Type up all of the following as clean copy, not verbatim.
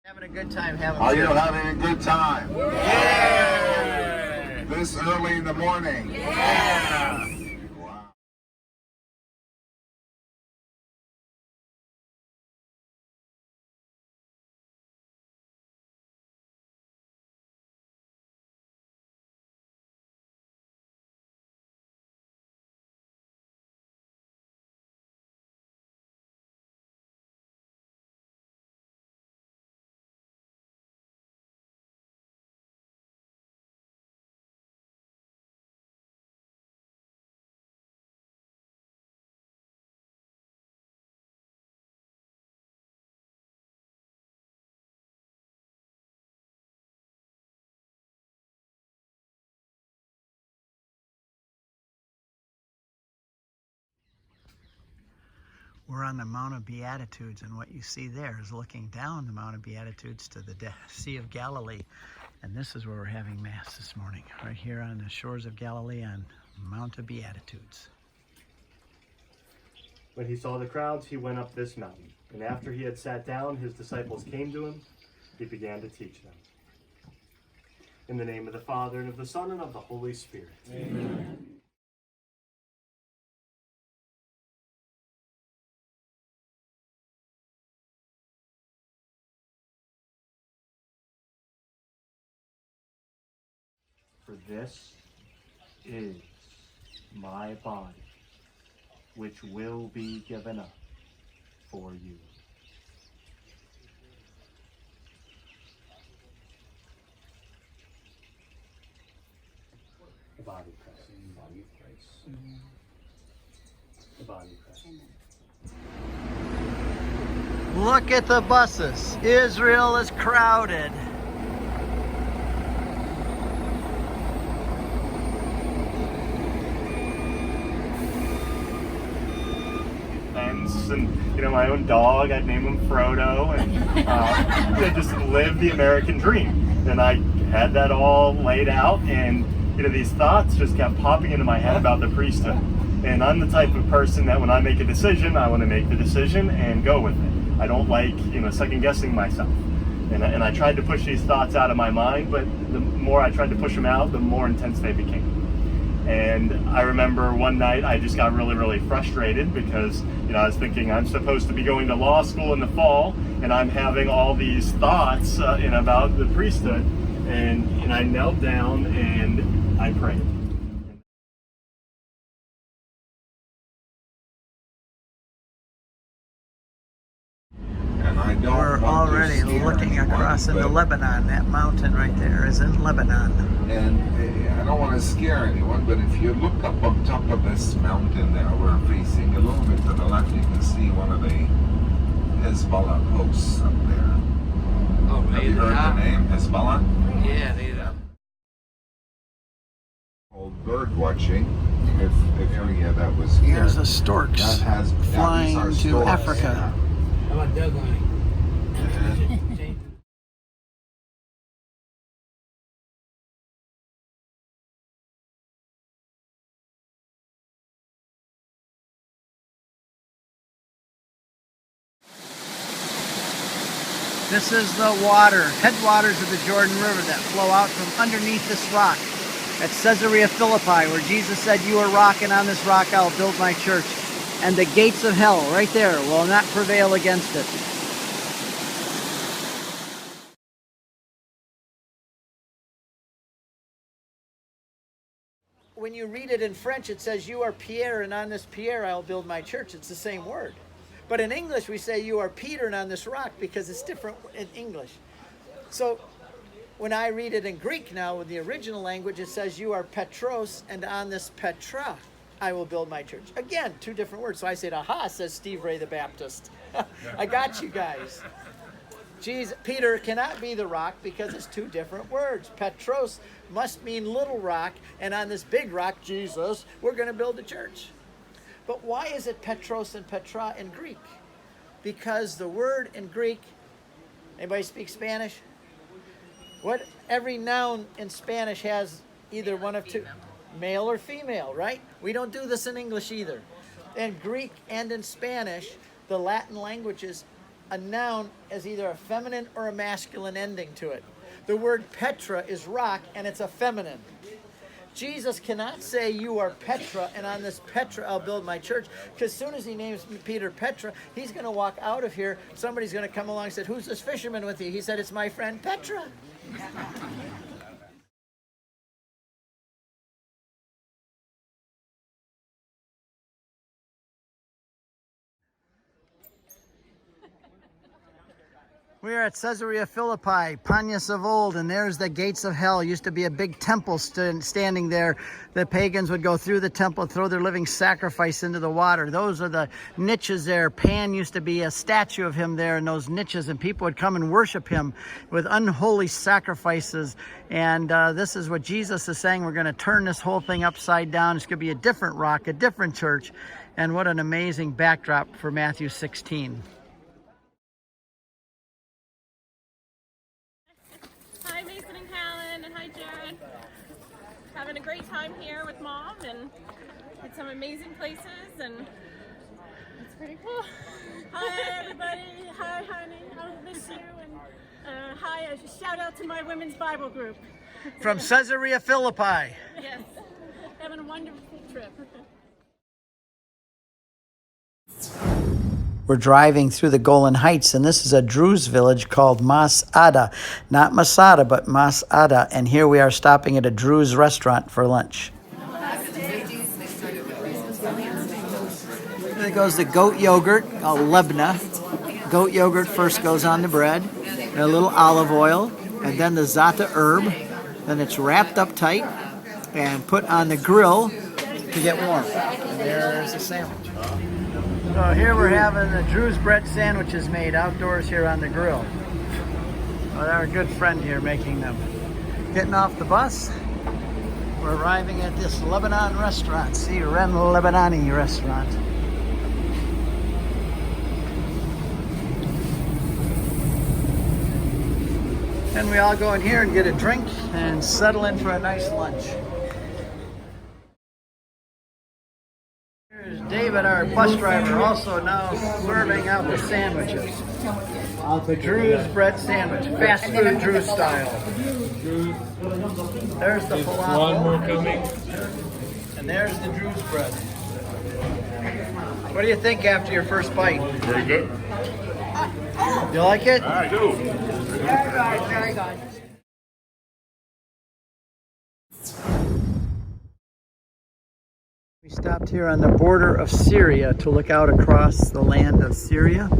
Having a good time having Are you having a good time? Yeah! This early in the morning? Yeah! Wow. We're on the Mount of Beatitudes, and what you see there is looking down the Mount of Beatitudes to the Sea of Galilee. And this is where we're having Mass this morning, right here on the shores of Galilee on Mount of Beatitudes. When he saw the crowds, he went up this mountain. And after he had sat down, his disciples came to him. He began to teach them. In the name of the Father, and of the Son, and of the Holy Spirit. Amen. For this is my body, which will be given up for you. The body of Christ. The body of Christ. The body of Christ. Look at the buses. Israel is crowded. And my own dog, I'd name him Frodo, and just live the American dream. And I had that all laid out, and these thoughts just kept popping into my head about the priesthood. And I'm the type of person that when I make a decision, I want to make the decision and go with it. I don't like second guessing myself. And I tried to push these thoughts out of my mind, but the more I tried to push them out, the more intense they became. And I remember one night I just got really, really frustrated because, I was thinking I'm supposed to be going to law school in the fall, and I'm having all these thoughts about the priesthood. And I knelt down and I prayed. We're already looking across into Lebanon. That mountain right there is in Lebanon. And I don't want to scare anyone, but if you look up on top of this mountain there, we're facing a little bit to the left, you can see one of the Hezbollah posts up there. Oh, have you heard the name Hezbollah? Yeah, they do. Called bird watching. If any of that was here. There's the storks flying to storks. Africa. How about dog hunting? This is the headwaters of the Jordan River that flow out from underneath this rock at Caesarea Philippi, where Jesus said, "You are rock, and on this rock I'll build my church, and the gates of hell," right there, "will not prevail against it." When you read it in French, it says, "You are Pierre, and on this Pierre I'll build my church." It's the same word. But in English, we say, "You are Peter, and on this rock," because it's different in English. So when I read it in Greek now, with the original language, it says, "You are Petros, and on this Petra I will build my church." Again, two different words. So I said, "Aha," says Steve Ray the Baptist. I got you guys. Peter cannot be the rock because it's two different words. Petros must mean little rock, and on this big rock, Jesus, we're going to build a church. But why is it Petros and Petra in Greek? Because the word in Greek, anybody speak Spanish? Every noun in Spanish has either one of two, male or female, right? We don't do this in English either. In Greek and in Spanish, the Latin languages, a noun as either a feminine or a masculine ending to it. The word Petra is rock, and it's a feminine. Jesus cannot say you are Petra, and on this Petra I'll build my church, because as soon as he names Peter Petra, he's going to walk out of here. Somebody's going to come along and say, who's this fisherman with you? He said, it's my friend Petra. We are at Caesarea Philippi, Panias of old, and there's the gates of hell. Used to be a big temple standing there. The pagans would go through the temple, throw their living sacrifice into the water. Those are the niches there. Pan used to be a statue of him there in those niches, and people would come and worship him with unholy sacrifices. And this is what Jesus is saying. We're going to turn this whole thing upside down. It's going to be a different rock, a different church. And what an amazing backdrop for Matthew 16. Hi, Mason and Callan, and hi, Jared. Having a great time here with Mom, and at some amazing places, and it's pretty cool. Hi, everybody. Hi, honey. I'll miss you. And hi, a shout out to my women's Bible group. From Caesarea Philippi. Yes, having a wonderful trip. We're driving through the Golan Heights, and this is a Druze village called Masada. Not Masada, but Masada. And here we are stopping at a Druze restaurant for lunch. There goes the goat yogurt, called lebna. Goat yogurt first goes on the bread, and a little olive oil, and then the za'atar herb. Then it's wrapped up tight and put on the grill to get warm. And there's the sandwich. So here we're having the Druze bread sandwiches made outdoors here on the grill. With our good friend here making them. Getting off the bus, we're arriving at this Lebanon restaurant, Siren Lebanani restaurant. And we all go in here and get a drink and settle in for a nice lunch. Here's David, our bus driver, also now serving out the sandwiches. The Druze bread sandwich, fast food Druze style. There's the falafel. One more coming. And there's the Druze bread. What do you think after your first bite? Very good. You like it? I do. Very good. We stopped here on the border of Syria to look out across the land of Syria.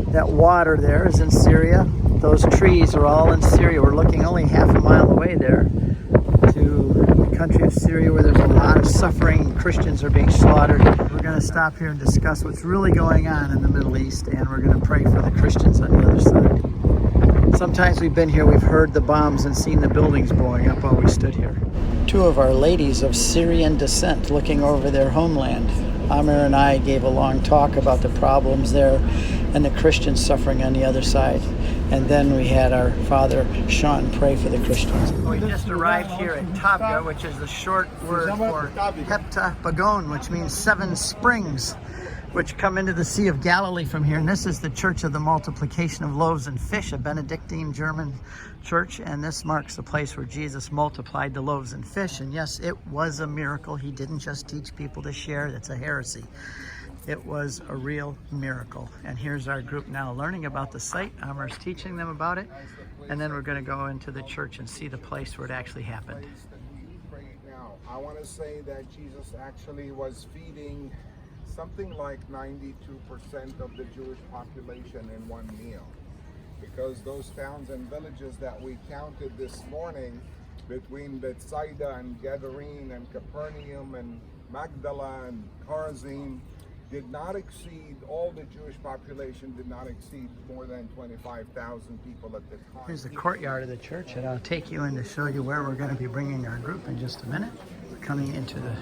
That water there is in Syria. Those trees are all in Syria. We're looking only half a mile away there to the country of Syria where there's a lot of suffering. Christians are being slaughtered. We're going to stop here and discuss what's really going on in the Middle East, and we're going to pray for the Christians on the other side. Sometimes we've been here, we've heard the bombs and seen the buildings blowing up while we stood here. Two of our ladies of Syrian descent looking over their homeland. Amir and I gave a long talk about the problems there and the Christians suffering on the other side. And then we had our father, Sean, pray for the Christians. We just arrived here at Tabga, which is the short word for Hepta Bagon, which means 7 springs, which come into the Sea of Galilee from here. And this is the Church of the Multiplication of Loaves and Fish, a Benedictine German church. And this marks the place where Jesus multiplied the loaves and fish. And yes, it was a miracle. He didn't just teach people to share. That's a heresy. It was a real miracle. And here's our group now learning about the site. Amar's teaching them about it. And then we're going to go into the church and see the place where it actually happened. Now, I want to say that Jesus actually was feeding something like 92% of the Jewish population in one meal. Because those towns and villages that we counted this morning between Bethsaida and Gadarene and Capernaum and Magdala and Chorazin did not exceed, all the Jewish population did not exceed more than 25,000 people at the time. Here's the courtyard of the church, and I'll take you in to show you where we're going to be bringing our group in just a minute. We're coming into the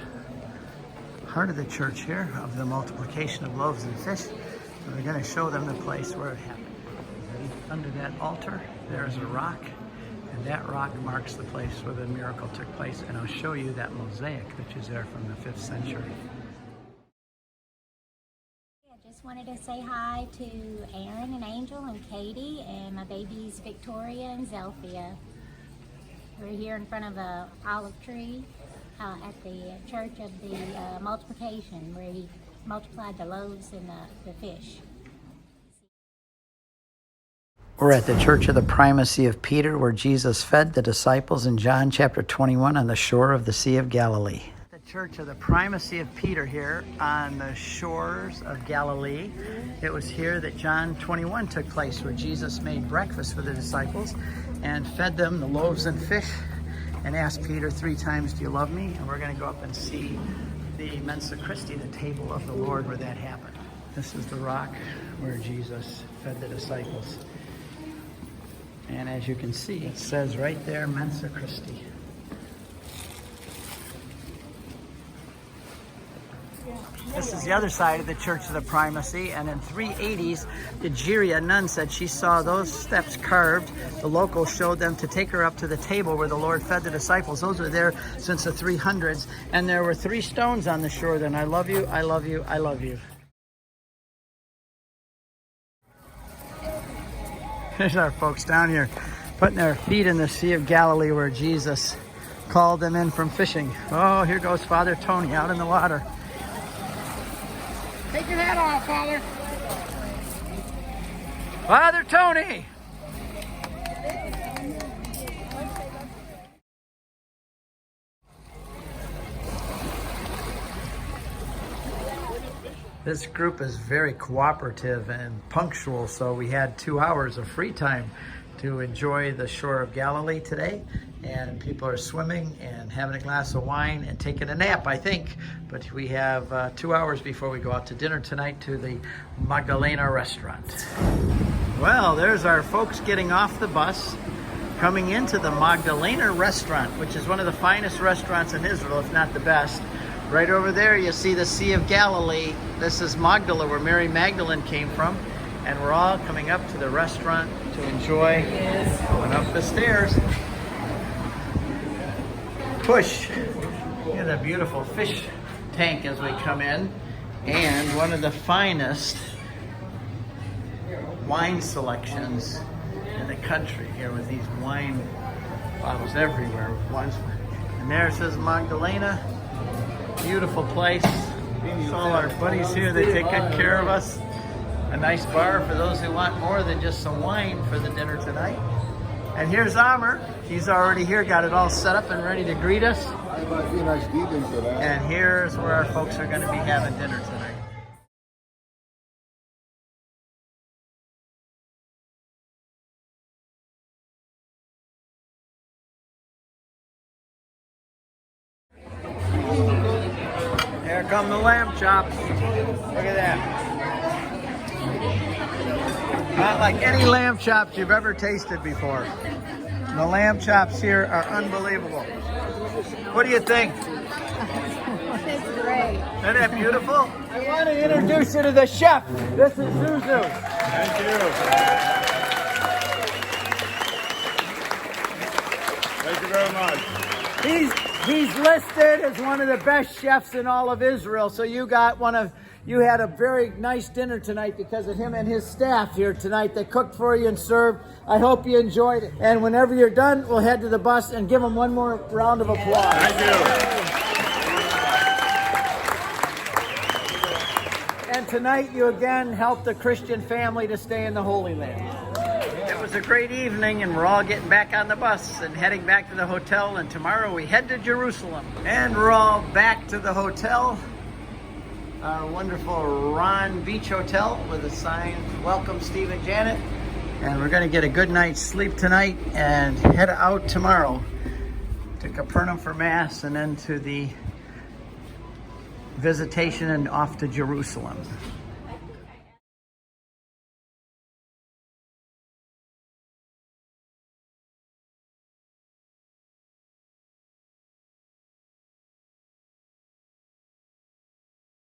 heart of the church here of the multiplication of loaves and fish. And we're going to show them the place where it happened. Under that altar, there's a rock, and that rock marks the place where the miracle took place. And I'll show you that mosaic, which is there from the 5th century. just wanted to say hi to Aaron and Angel and Katie and my babies Victoria and Zelphia. We're here in front of a olive tree at the Church of the Multiplication, where he multiplied the loaves and the fish. We're at the Church of the Primacy of Peter, where Jesus fed the disciples in John chapter 21 on the shore of the Sea of Galilee. The Church of the Primacy of Peter here on the shores of Galilee. It was here that John 21 took place, where Jesus made breakfast for the disciples and fed them the loaves and fish and asked Peter 3 times, "Do you love me?" And we're going to go up and see the Mensa Christi, the table of the Lord, where that happened. This is the rock where Jesus fed the disciples. And as you can see, it says right there, Mensa Christi. This is the other side of the Church of the Primacy, and in 380s, the Jiria nun said she saw those steps carved. The locals showed them to take her up to the table where the Lord fed the disciples. Those were there since the 300s, and there were 3 stones on the shore then. I love you, I love you, I love you. There's our folks down here putting their feet in the Sea of Galilee, where Jesus called them in from fishing. Oh, here goes Father Tony out in the water. Take your hat off, Father. Father Tony! This group is very cooperative and punctual, so we had 2 hours of free time to enjoy the shore of Galilee today. And people are swimming and having a glass of wine and taking a nap, I think. But we have 2 hours before we go out to dinner tonight to the Magdalena Restaurant. Well, there's our folks getting off the bus, coming into the Magdalena Restaurant, which is one of the finest restaurants in Israel, if not the best. Right over there, you see the Sea of Galilee. This is Magdala, where Mary Magdalene came from. And we're all coming up to the restaurant to enjoy going up the stairs. Push. Look at the beautiful fish tank as we come in. And one of the finest wine selections in the country here, with these wine bottles everywhere. And there it says Magdalena. Beautiful place. All our buddies here, they take good care of us. A nice bar for those who want more than just some wine for the dinner tonight. And here's Amr. He's already here, got it all set up and ready to greet us. And here's where our folks are going to be having dinner tonight. Here come the lamb chops. Look at that. Not like any lamb chops you've ever tasted before. The lamb chops here are unbelievable. What do you think? It's great. Isn't that beautiful? I want to introduce you to the chef. This is Zuzu. Thank you. Thank you very much. He's listed as one of the best chefs in all of Israel. So you had a very nice dinner tonight because of him and his staff here tonight. They cooked for you and served. I hope you enjoyed it. And whenever you're done, we'll head to the bus and give them one more round of applause. Thank you. And tonight you again helped a Christian family to stay in the Holy Land. It was a great evening, and we're all getting back on the bus and heading back to the hotel, and tomorrow we head to Jerusalem. And we're all back to the hotel, our wonderful Ron Beach Hotel, with a sign, "Welcome Steve and Janet." And we're going to get a good night's sleep tonight and head out tomorrow to Capernaum for Mass, and then to the visitation and off to Jerusalem.